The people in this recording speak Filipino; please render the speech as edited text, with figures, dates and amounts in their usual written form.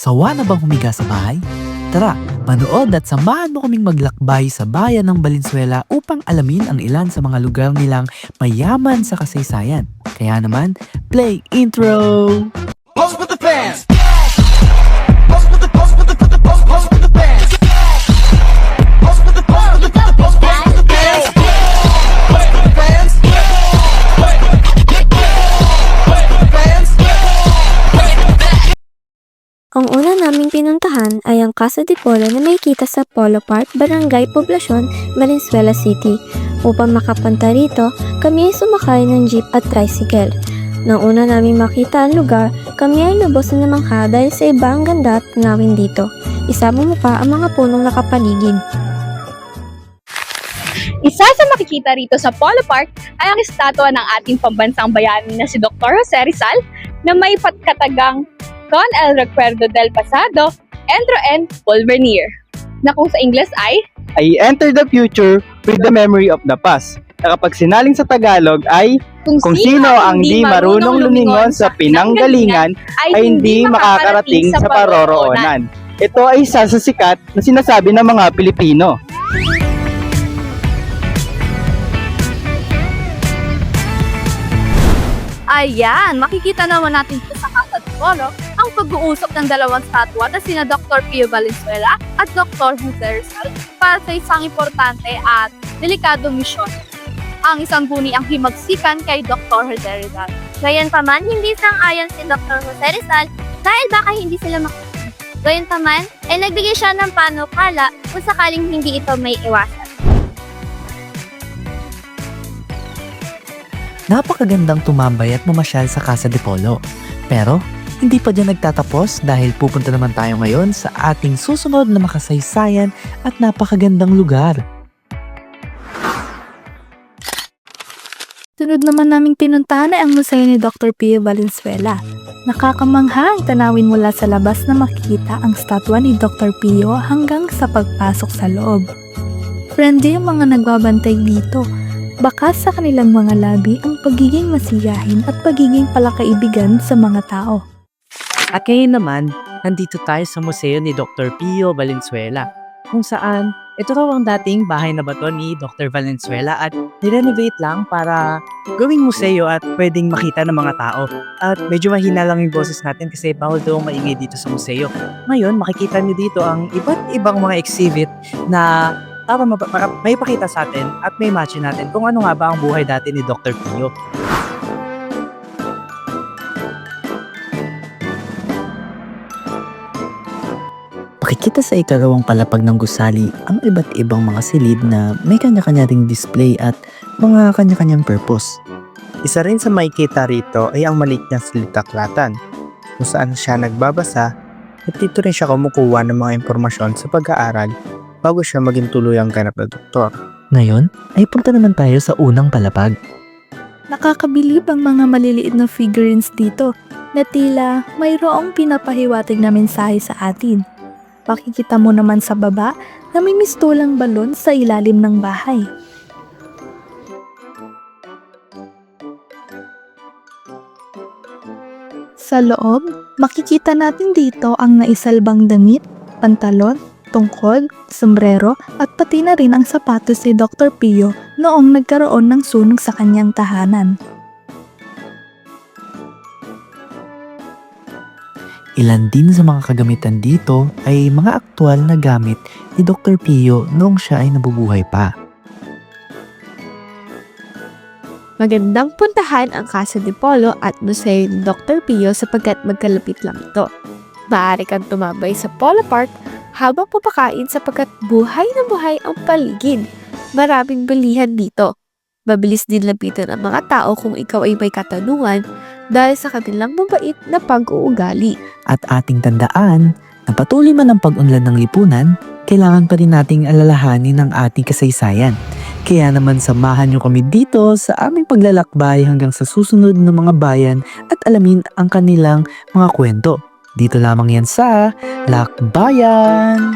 Sawa na bang humiga sa bahay? Tara, manood at samahan mo kaming maglakbay sa bayan ng Valenzuela upang alamin ang ilan sa mga lugar nilang mayaman sa kasaysayan. Kaya naman, play intro! Pose with the fans. Pose with the pose with the pose with the fans. Pose with the pose with the pose with the fans. Pose with the fans. Ang una naming pinuntahan ay ang Casa de Polo na makikita sa Polo Park, Barangay Poblacion, Valenzuela City. Upang makapunta rito, kami ay sumakay ng jeep at tricycle. Nang una naming makita ang lugar, kami ay lubos na namangha dahil sa iba ang ganda at tanawin dito. Isama mo pa ang mga punong nakapaligid. Isa sa makikita rito sa Polo Park ay ang estatwa ng ating pambansang bayani na si Dr. Jose Rizal na may katagang Con el recuerdo del pasado, entro en porvenir, na kung sa Ingles ay I enter the future with the memory of the past. Na kapag sinaling sa Tagalog ay kung sino ang di marunong lumingon sa pinanggalingan ay hindi makakarating sa paroroonan. Ito ay isa sa sikat na sinasabi ng mga Pilipino. Ayan, makikita naman natin dito sa Casa de Polo ang pag-uusap ng dalawang statwa na sina Dr. Pio Valenzuela at Dr. Jose Rizal para sa isang importante at delikadong misyon. Ang isang buni ang himagsikan kay Dr. Jose Rizal. Gayunpaman, hindi sang-ayon si Dr. Jose Rizal dahil baka hindi sila makikita. Gayunpaman, ay nagbigay siya ng panukala kung sakaling hindi ito may iwasan. Napakagandang tumambay at mamasyal sa Casa de Polo. Pero, hindi pa dyan nagtatapos dahil pupunta naman tayo ngayon sa ating susunod na makasaysayan at napakagandang lugar. Sunod naman naming pinuntahan ay ang museo ni Dr. Pio Valenzuela. Nakakamangha ang tanawin mula sa labas na makikita ang statwa ni Dr. Pio hanggang sa pagpasok sa loob. Friendly ang mga nagbabantay dito. Baka sa kanilang mga labi ang pagiging masiyahin at pagiging palakaibigan sa mga tao. At ngayon naman, nandito tayo sa museo ni Dr. Pio Valenzuela, kung saan ito raw ang dating bahay na bato ni Dr. Valenzuela at nirenovate lang para gawing museo at pwedeng makita ng mga tao. At medyo mahina lang yung boses natin kasi bawal daw maingay dito sa museo. Ngayon, makikita niyo dito ang iba't ibang mga exhibit na para may pakita sa atin at may match natin kung ano nga ba ang buhay dati ni Dr. Pio. Makikita sa ikalawang palapag ng gusali ang iba't ibang mga silid na may kanya-kanya ring display at mga kanya-kanyang purpose. Isa rin sa makikita rito ay ang maliit niyang silid-aklatan, kung saan siya nagbabasa at dito rin siya kumukuha ng mga impormasyon sa pag-aaral bago siya maging tuluyang ganap na doktor. Ngayon ay punta naman tayo sa unang palapag. Nakakabilib ang mga maliliit na figurines dito na tila mayroong pinapahiwatig na mensahe sa atin. Makikita mo naman sa baba na may mistulang balon sa ilalim ng bahay. Sa loob, makikita natin dito ang naisalbang damit, pantalon, tungkod, sombrero at pati na rin ang sapatos ni Dr. Pio noong nagkaroon ng sunog sa kanyang tahanan. Ilan din sa mga kagamitan dito ay mga aktwal na gamit ni Dr. Pio noong siya ay nabubuhay pa. Magandang puntahan ang Casa de Polo at Museo ni Dr. Pio sapagkat magkalapit lang ito. Maaari kang tumambay sa Polo Park habang pupakain sapagkat buhay na buhay ang paligid. Maraming bilihan dito. Mabilis din lapitan ang mga tao kung ikaw ay may katanungan dahil sa kanilang mabait na pag-uugali. At ating tandaan na patuloy man ang pag-unlad ng lipunan, kailangan pa rin nating alalahanin ang ating kasaysayan. Kaya naman samahan niyo kami dito sa aming paglalakbay hanggang sa susunod na mga bayan at alamin ang kanilang mga kwento. Dito lamang yan sa Lakbayan!